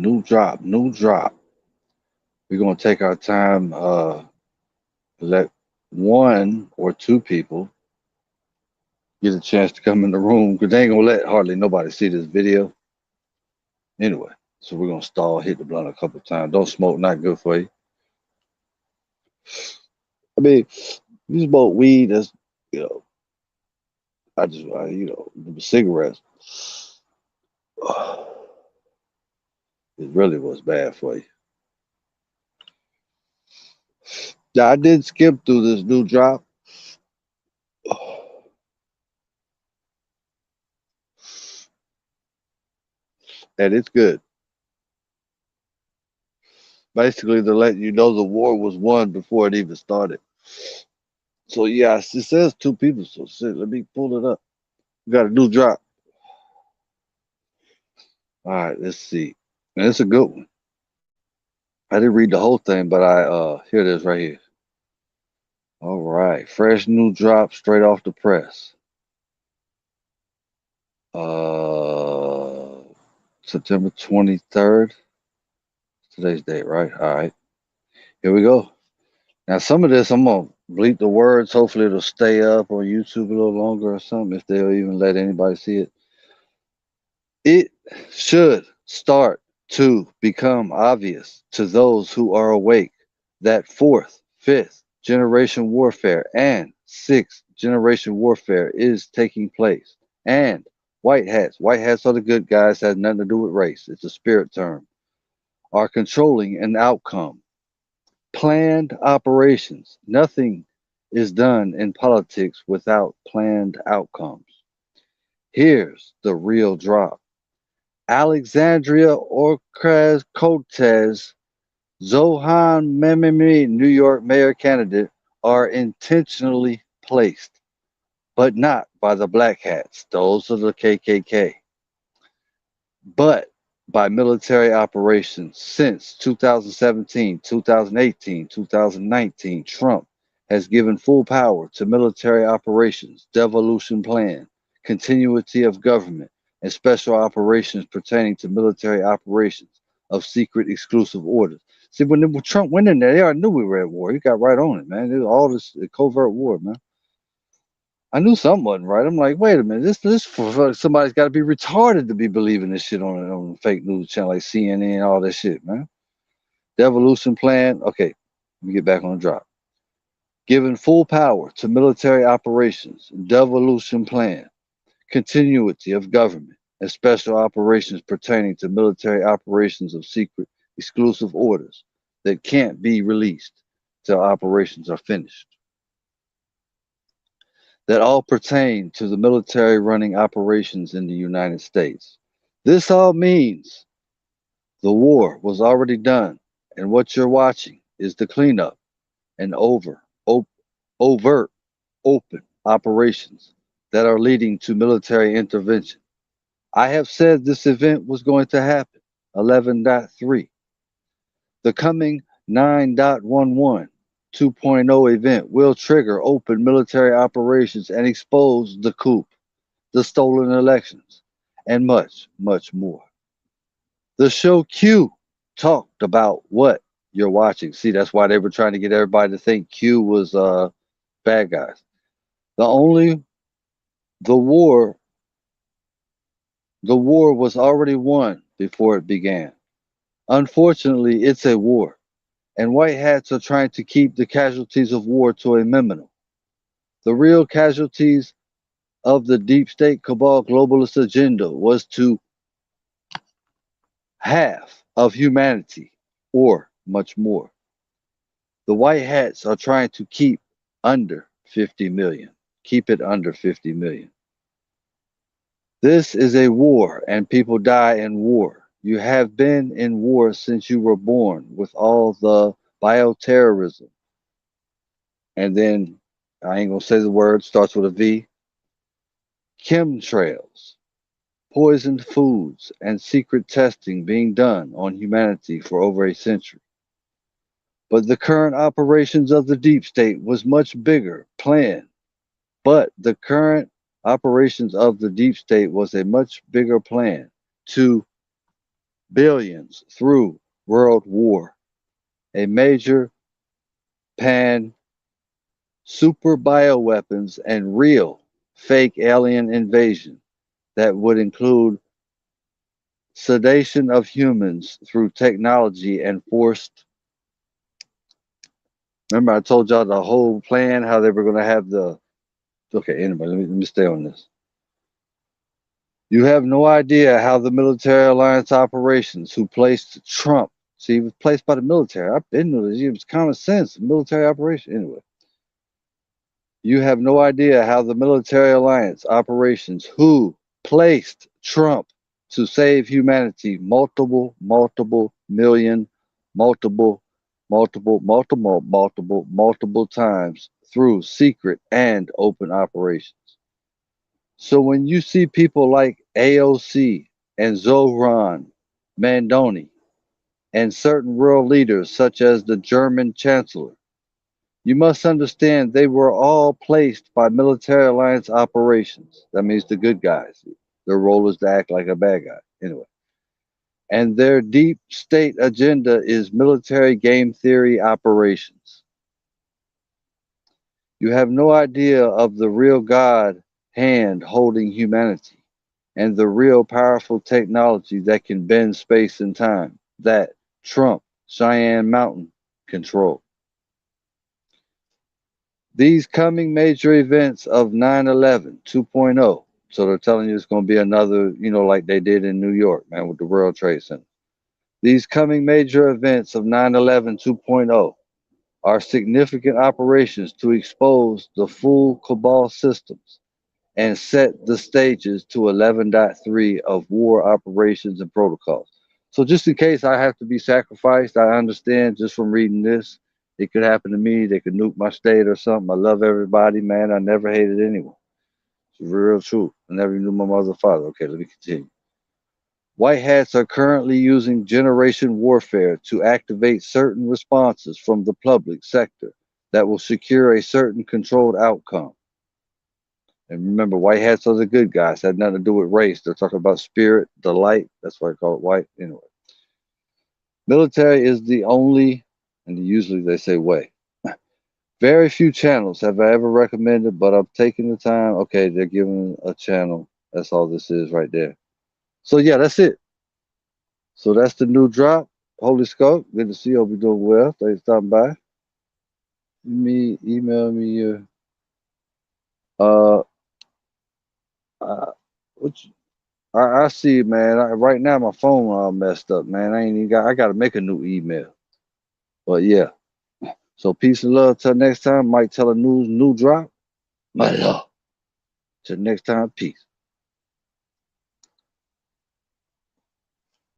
New drop, new drop. We're gonna take our time, let one or two people get a chance to come in the room because they ain't gonna let hardly nobody see this video anyway. So we're gonna stall, hit the blunt a couple times. Don't smoke, not good for you. I mean, you smoke weed, that's you know, the cigarettes. It really was bad for you. Now, I did skip through this new drop, and it's good. Basically, to let you know the war was won before it even started. So yeah, it says two people. So shit, let me pull it up. We got a new drop. All right, let's see. And it's a good one. I didn't read the whole thing, but I here it is right here. All right, fresh new drop straight off the press. Uh, September 23rd. Today's date, right? All right, here we go. Now some of this I'm gonna bleep the words. Hopefully it'll stay up on YouTube a little longer or something if they'll even let anybody see it. It should start to become obvious to those who are awake that fourth, fifth generation warfare and sixth generation warfare is taking place. And white hats are the good guys, has nothing to do with race, it's a spirit term, are controlling an outcome. Planned operations. Nothing is done in politics without planned outcomes. Here's the real drop. Alexandria Ocasio-Cortez, Zohan Mememi, New York mayor candidate, are intentionally placed, but not by the black hats, those are the KKK, but by military operations since 2017, 2018, 2019. Trump has given full power to military operations, devolution plan, continuity of government, and special operations pertaining to military operations of secret exclusive orders. See, when Trump went in there, they already knew we were at war. He got right on it, man. It was all this covert war, man. I knew something wasn't right. I'm like, wait a minute, this for somebody's got to be retarded to be believing this shit on a fake news channel like CNN, all that shit, man. Devolution plan. Okay, let me get back on the drop. Given full power to military operations, devolution plan, continuity of government, and special operations pertaining to military operations of secret exclusive orders that can't be released till operations are finished. That all pertain to the military running operations in the United States. This all means the war was already done, and what you're watching is the cleanup and overt, open operations that are leading to military intervention. I have said this event was going to happen. 11.3. The coming 9.11 2.0 event will trigger open military operations and expose the coup, the stolen elections, and much, much more. The show Q talked about what you're watching. See, that's why they were trying to get everybody to think Q was bad guys. The only the war the war was already won before it began. Unfortunately, it's a war, and white hats are trying to keep the casualties of war to a minimum. The real casualties of the deep state cabal globalist agenda was to half of humanity or much more. The white hats are trying to keep under 50 million. Keep it under 50 million. This is a war and people die in war. You have been in war since you were born with all the bioterrorism. And then I ain't gonna say the word, starts with a V. Chemtrails, poisoned foods, and secret testing being done on humanity for over a century. But the current operations of the deep state was much bigger, planned. But the current operations of the deep state was a much bigger plan to billions through world war, a major pan super bioweapons and real fake alien invasion that would include sedation of humans through technology and forced. Remember, I told y'all the whole plan, how they were going to have the. Okay, anyway, let me stay on this. You have no idea how the military alliance operations who placed Trump. See, he was placed by the military. I didn't know this. It was common sense, military operation. Anyway, you have no idea how the military alliance operations who placed Trump to save humanity multiple million, multiple times through secret and open operations. So when you see people like AOC and Zohran Mandoni and certain world leaders such as the German Chancellor, you must understand they were all placed by military alliance operations. That means the good guys. Their role is to act like a bad guy. Anyway. And their deep state agenda is military game theory operations. You have no idea of the real God hand holding humanity and the real powerful technology that can bend space and time that Trump, Cheyenne Mountain control. These coming major events of 9/11 2.0. So they're telling you it's going to be another, like they did in New York, man, with the World Trade Center. These coming major events of 9/11 2.0 are significant operations to expose the full cabal systems and set the stages to 11.3 of war operations and protocols. So just in case I have to be sacrificed, I understand just from reading this, it could happen to me. They could nuke my state or something. I love everybody, man. I never hated anyone. It's real truth. I never knew my mother or father. Okay, let me continue. White hats are currently using generation warfare to activate certain responses from the public sector that will secure a certain controlled outcome. And remember, white hats are the good guys. Had nothing to do with race. They're talking about spirit, the light. That's why I call it white. Anyway, military is the only, and usually they say way. Very few channels have I ever recommended, but I'm taking the time. Okay, they're giving a channel. That's all this is right there. So yeah, that's it. So that's the new drop. Holy Scope. Good to see you. Hope you're doing well. Thanks for stopping by. Email me your uh, what you, I see, man. Right now my phone all messed up, man. I gotta make a new email. But yeah. So peace and love till next time. Might tell a new drop. My love. Till next time, peace.